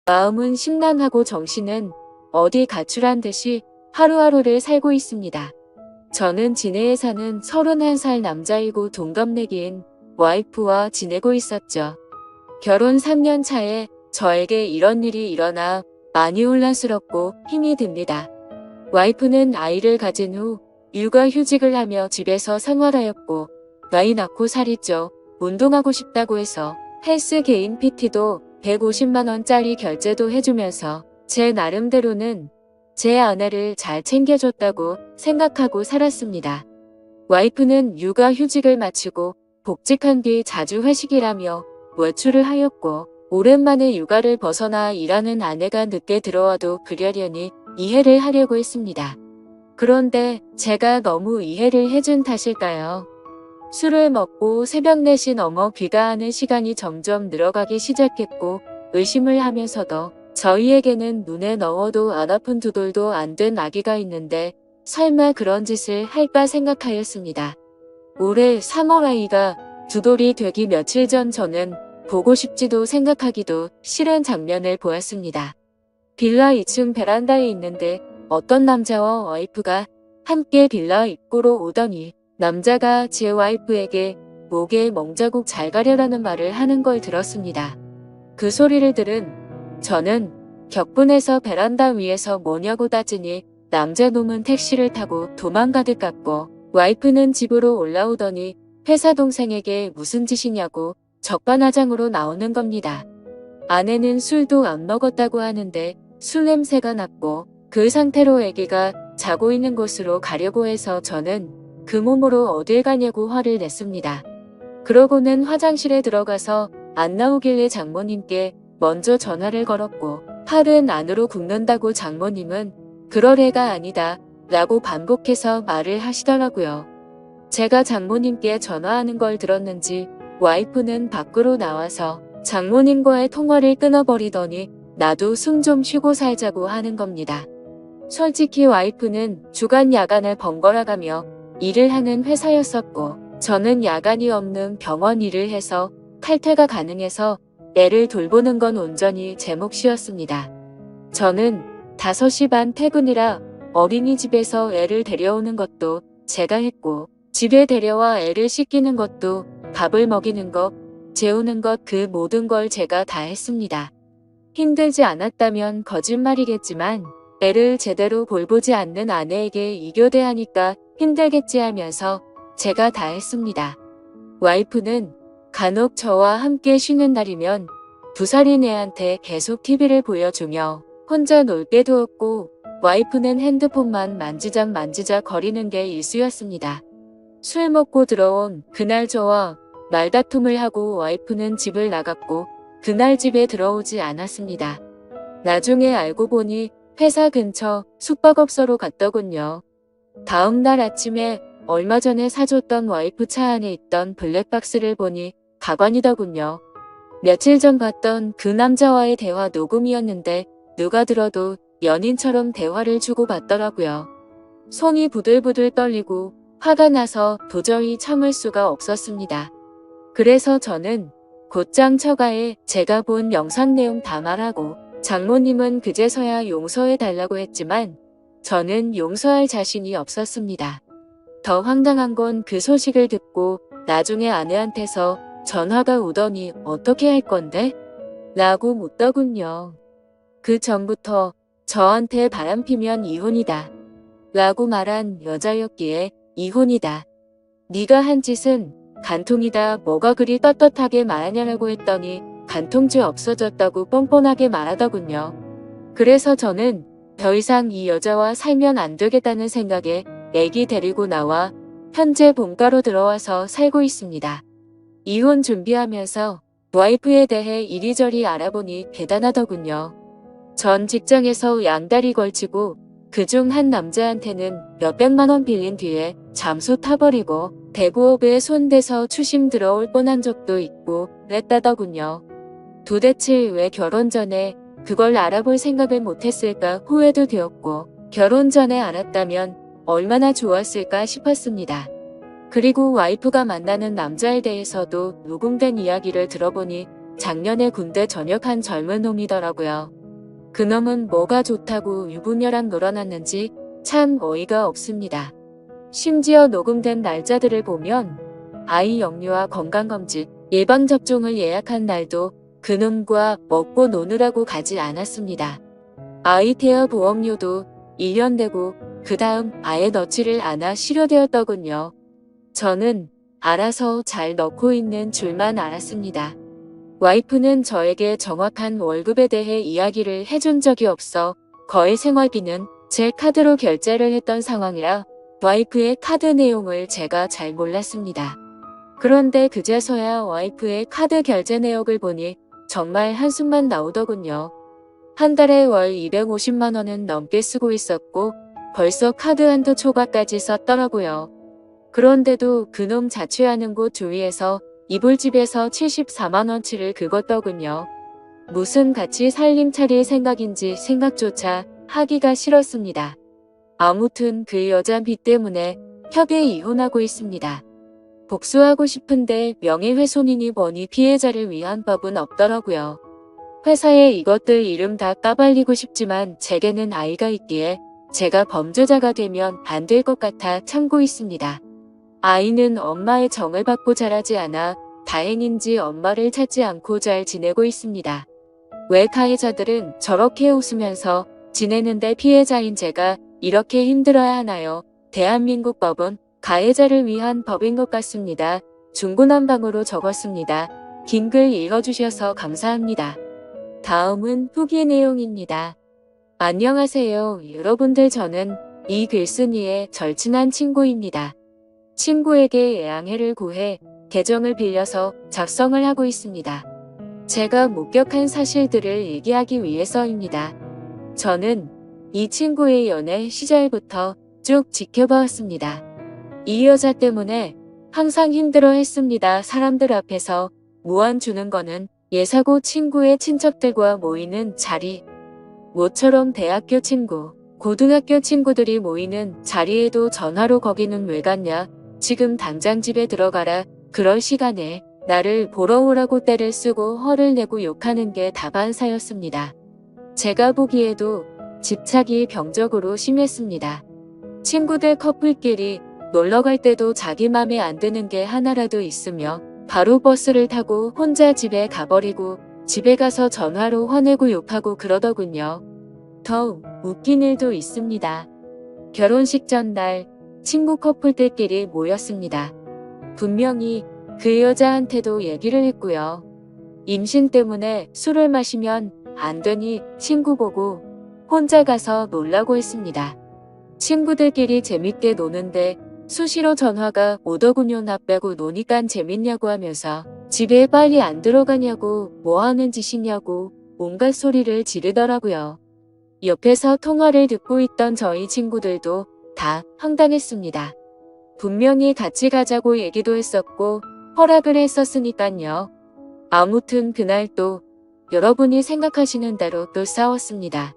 마음은 심란하고 정신은 어디 가출한 듯이 하루하루를 살고 있습니다. 저는 진해에 사는 31살 남자이고 동갑내기인 와이프와 지내고 있었죠. 결혼 3년 차에 저에게 이런 일이 일어나 많이 혼란스럽고 힘이 듭니다. 와이프는 아이를 가진 후 육아휴직을 하며 집에서 생활하였고 나이 낳고 살이 쪄 운동하고 싶다고 해서 헬스 개인 PT도 150만원짜리 결제도 해주면서 제 나름대로는 제 아내를 잘 챙겨줬다고 생각하고 살았습니다. 와이프는 육아휴직을 마치고 복직한 뒤 자주 회식이라며 외출을 하였고 오랜만에 육아를 벗어나 일하는 아내가 늦게 들어와도 그러려니 이해를 하려고 했습니다. 그런데 제가 너무 이해를 해준 탓일까요? 술을 먹고 새벽 4시 넘어 귀가하는 시간이 점점 늘어가기 시작했고 의심을 하면서도 저희에게는 눈에 넣어도 안 아픈 2돌도 안 된 아기가 있는데 설마 그런 짓을 할까 생각하였습니다. 올해 3월 아이가 2돌이 되기 며칠 전 저는 보고 싶지도 생각하기도 싫은 장면을 보았습니다. 빌라 2층 베란다에 있는데 어떤 남자와 와이프가 함께 빌라 입구로 오더니 남자가 제 와이프에게 목에 멍자국 잘 가려라는 말을 하는 걸 들었습니다. 그 소리를 들은 저는 격분해서 베란다 위에서 뭐냐고 따지니 남자놈은 택시를 타고 도망가듯 같고 와이프는 집으로 올라오더니 회사 동생에게 무슨 짓이냐고 적반하장으로 나오는 겁니다. 아내는 술도 안 먹었다고 하는데 술 냄새가 났고 그 상태로 아기가 자고 있는 곳으로 가려고 해서 저는 그 몸으로 어딜 가냐고 화를 냈습니다. 그러고는 화장실에 들어가서 안 나오길래 장모님께 먼저 전화를 걸었고 팔은 안으로 굽는다고 장모님은 그럴 애가 아니다 라고 반복해서 말을 하시더라고요. 제가 장모님께 전화하는 걸 들었는지 와이프는 밖으로 나와서 장모님과의 통화를 끊어버리더니 나도 숨 좀 쉬고 살자고 하는 겁니다. 솔직히 와이프는 주간 야간을 번갈아가며 일을 하는 회사였었고 저는 야간이 없는 병원 일을 해서 칼퇴가 가능해서 애를 돌보는 건 온전히 제 몫이었습니다. 저는 5시 반 퇴근이라 어린이집에서 애를 데려오는 것도 제가 했고 집에 데려와 애를 씻기는 것도 밥을 먹이는 것, 재우는 것 그 모든 걸 제가 다 했습니다. 힘들지 않았다면 거짓말이겠지만 애를 제대로 돌보지 않는 아내에게 이교대하니까 힘들겠지 하면서 제가 다 했습니다. 와이프는 간혹 저와 함께 쉬는 날이면 2살인 애한테 계속 TV를 보여주며 혼자 놀게 두었고 와이프는 핸드폰만 만지작 거리는 게 일쑤였습니다. 술 먹고 들어온 그날 저와 말다툼을 하고 와이프는 집을 나갔고 그날 집에 들어오지 않았습니다. 나중에 알고 보니 회사 근처 숙박업소로 갔더군요. 다음 날 아침에 얼마 전에 사줬던 와이프 차 안에 있던 블랙박스를 보니 가관이더군요. 며칠 전 봤던 그 남자와의 대화 녹음이었는데 누가 들어도 연인처럼 대화를 주고받더라고요. 손이 부들부들 떨리고 화가 나서 도저히 참을 수가 없었습니다. 그래서 저는 곧장 처가에 제가 본 영상 내용 다 말하고 장모님은 그제서야 용서해달라고 했지만 저는 용서할 자신이 없었습니다. 더 황당한 건 그 소식을 듣고 나중에 아내한테서 전화가 오더니 어떻게 할 건데? 라고 묻더군요. 그 전부터 저한테 바람피면 이혼이다. 라고 말한 여자였기에 이혼이다. 네가 한 짓은 간통이다. 뭐가 그리 떳떳하게 말하냐라고 했더니 간통죄 없어졌다고 뻔뻔하게 말하더군요. 그래서 저는 더 이상 이 여자와 살면 안 되겠다는 생각에 애기 데리고 나와 현재 본가로 들어와서 살고 있습니다. 이혼 준비하면서 와이프에 대해 이리저리 알아보니 대단하더군요. 전 직장에서 양다리 걸치고 그중 한 남자한테는 몇백만 원 빌린 뒤에 잠수 타버리고 대부업에 손대서 추심 들어올 뻔한 적도 있고 그랬다더군요. 도대체 왜 결혼 전에 그걸 알아볼 생각을 못했을까 후회도 되었고 결혼 전에 알았다면 얼마나 좋았을까 싶었습니다. 그리고 와이프가 만나는 남자에 대해서도 녹음된 이야기를 들어보니 작년에 군대 전역한 젊은 놈이더라고요. 그놈은 뭐가 좋다고 유부녀랑 놀아놨는지 참 어이가 없습니다. 심지어 녹음된 날짜들을 보면 아이 영유아 건강검진, 예방접종을 예약한 날도 그놈과 먹고 노느라고 가지 않았습니다. 아이 태아 보험료도 1년 되고 그 다음 아예 넣지를 않아 실효되었더군요. 저는 알아서 잘 넣고 있는 줄만 알았습니다. 와이프는 저에게 정확한 월급에 대해 이야기를 해준 적이 없어 거의 생활비는 제 카드로 결제를 했던 상황이라 와이프의 카드 내용을 제가 잘 몰랐습니다. 그런데 그제서야 와이프의 카드 결제 내역을 보니 정말 한숨만 나오더군요. 한 달에 월 250만 원은 넘게 쓰고 있었고 벌써 카드 한도 초과까지 썼더라고요. 그런데도 그놈 자취하는 곳 주위에서 이불집에서 74만 원치를 긁었더군요. 무슨 같이 살림 차릴 생각인지 생각조차 하기가 싫었습니다. 아무튼 그 여자 빚 때문에 협의 이혼하고 있습니다. 복수하고 싶은데 명예훼손이니 뭐니 피해자를 위한 법은 없더라고요. 회사에 이것들 이름 다 까발리고 싶지만 제게는 아이가 있기에 제가 범죄자가 되면 안 될 것 같아 참고 있습니다. 아이는 엄마의 정을 받고 자라지 않아 다행인지 엄마를 찾지 않고 잘 지내고 있습니다. 왜 가해자들은 저렇게 웃으면서 지내는데 피해자인 제가 이렇게 힘들어야 하나요? 대한민국 법은 가해자를 위한 법인 것 같습니다. 중구난방으로 적었습니다. 긴 글 읽어주셔서 감사합니다. 다음은 후기 내용입니다. 안녕하세요. 여러분들, 저는 이 글쓴이의 절친한 친구입니다. 친구에게 양해를 구해 계정을 빌려서 작성을 하고 있습니다. 제가 목격한 사실들을 얘기하기 위해서입니다. 저는 이 친구의 연애 시절부터 쭉 지켜봐왔습니다. 이 여자 때문에 항상 힘들어했습니다. 사람들 앞에서 무안 주는 거는 예사고 친구의 친척들과 모이는 자리, 모처럼 대학교 친구, 고등학교 친구들이 모이는 자리에도 전화로 거기는 왜 갔냐, 지금 당장 집에 들어가라, 그럴 시간에 나를 보러 오라고 떼를 쓰고 허를 내고 욕하는 게 다반사였습니다. 제가 보기에도 집착이 병적으로 심했습니다. 친구들 커플끼리 놀러 갈 때도 자기 맘에 안 드는 게 하나라도 있으며 바로 버스를 타고 혼자 집에 가버리고 집에 가서 전화로 화내고 욕하고 그러더군요. 더 웃긴 일도 있습니다. 결혼식 전날 친구 커플들끼리 모였습니다. 분명히 그 여자한테도 얘기를 했고요. 임신 때문에 술을 마시면 안 되니 친구 보고 혼자 가서 놀라고 했습니다. 친구들끼리 재밌게 노는데 수시로 전화가 오더군요. 나 빼고 노니깐 재밌냐고 하면서 집에 빨리 안 들어가냐고, 뭐 하는 짓이냐고 온갖 소리를 지르더라고요. 옆에서 통화를 듣고 있던 저희 친구들도 다 황당했습니다. 분명히 같이 가자고 얘기도 했었고 허락을 했었으니깐요. 아무튼 그날 또 여러분이 생각하시는 대로 또 싸웠습니다.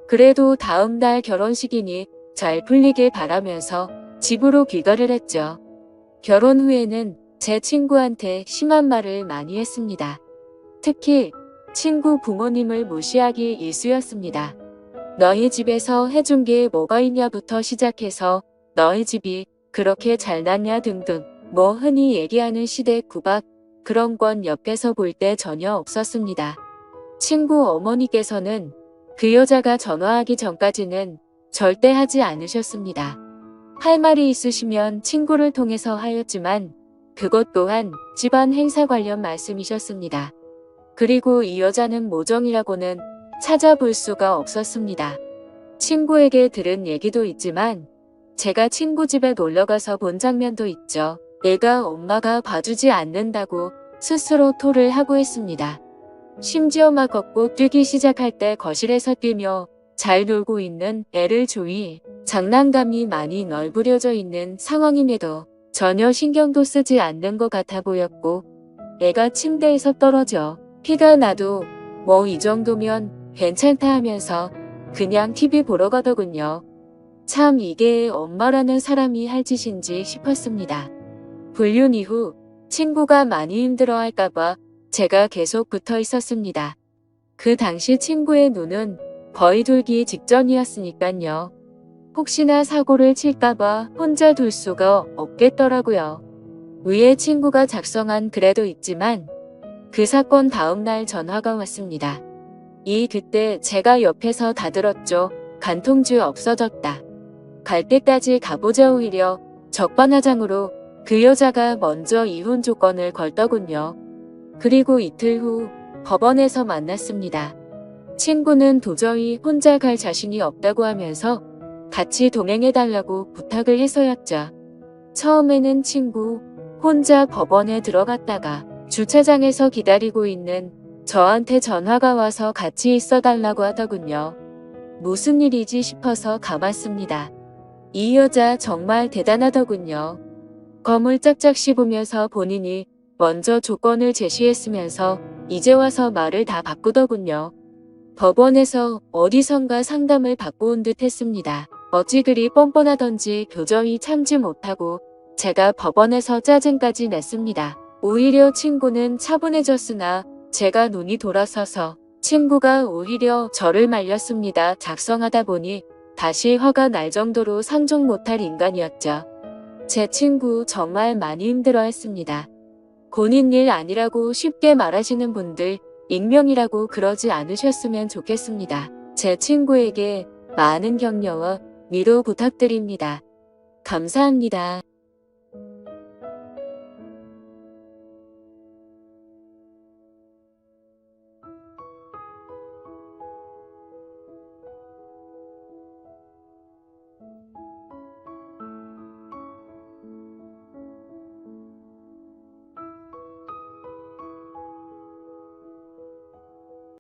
그래도 다음 날 결혼식이니 잘 풀리길 바라면서 집으로 귀가를 했죠. 결혼 후에는 제 친구한테 심한 말을 많이 했습니다. 특히 친구 부모님을 무시하기 일쑤였습니다. 너희 집에서 해준 게 뭐가 있냐부터 시작해서 너희 집이 그렇게 잘났냐 등등, 뭐 흔히 얘기하는 시댁 구박, 그런 건 옆에서 볼 때 전혀 없었습니다. 친구 어머니께서는 그 여자가 전화하기 전까지는 절대 하지 않으셨습니다. 할 말이 있으시면 친구를 통해서 하였지만 그것 또한 집안 행사 관련 말씀이셨습니다. 그리고 이 여자는 모정이라고는 찾아볼 수가 없었습니다. 친구에게 들은 얘기도 있지만 제가 친구 집에 놀러가서 본 장면도 있죠. 애가 엄마가 봐주지 않는다고 스스로 토를 하고 했습니다. 심지어 막 걷고 뛰기 시작할 때 거실에서 뛰며 잘 놀고 있는 애를 조이 장난감이 많이 널브려져 있는 상황임에도 전혀 신경도 쓰지 않는 것 같아 보였고, 애가 침대에서 떨어져 피가 나도 뭐 이 정도면 괜찮다 하면서 그냥 TV 보러 가더군요. 참 이게 엄마라는 사람이 할 짓인지 싶었습니다. 불륜 이후 친구가 많이 힘들어할까봐 제가 계속 붙어 있었습니다. 그 당시 친구의 눈은 거의 돌기 직전이었으니깐요. 혹시나 사고를 칠까봐 혼자 둘 수가 없겠더라고요. 위에 친구가 작성한 글에도 있지만 그 사건 다음날 전화가 왔습니다. 그때 제가 옆에서 다 들었죠. 간통죄 없어졌다. 갈 때까지 가보자. 오히려 적반하장으로 그 여자가 먼저 이혼 조건을 걸더군요. 그리고 이틀 후 법원에서 만났습니다. 친구는 도저히 혼자 갈 자신이 없다고 하면서 같이 동행해달라고 부탁을 해서였죠. 처음에는 친구 혼자 법원에 들어갔다가 주차장에서 기다리고 있는 저한테 전화가 와서 같이 있어달라고 하더군요. 무슨 일이지 싶어서 가봤습니다. 이 여자 정말 대단하더군요. 검을 짝짝 씹으면서 본인이 먼저 조건을 제시했으면서 이제 와서 말을 다 바꾸더군요. 법원에서 어디선가 상담을 받고 온 듯 했습니다. 어찌 그리 뻔뻔하던지 도저히 참지 못하고 제가 법원에서 짜증까지 냈습니다. 오히려 친구는 차분해졌으나 제가 눈이 돌아서서 친구가 오히려 저를 말렸습니다. 작성하다 보니 다시 화가 날 정도로 상종 못할 인간이었죠. 제 친구 정말 많이 힘들어했습니다. 본인 일 아니라고 쉽게 말하시는 분들 익명이라고 그러지 않으셨으면 좋겠습니다. 제 친구에게 많은 격려와 위로 부탁드립니다. 감사합니다.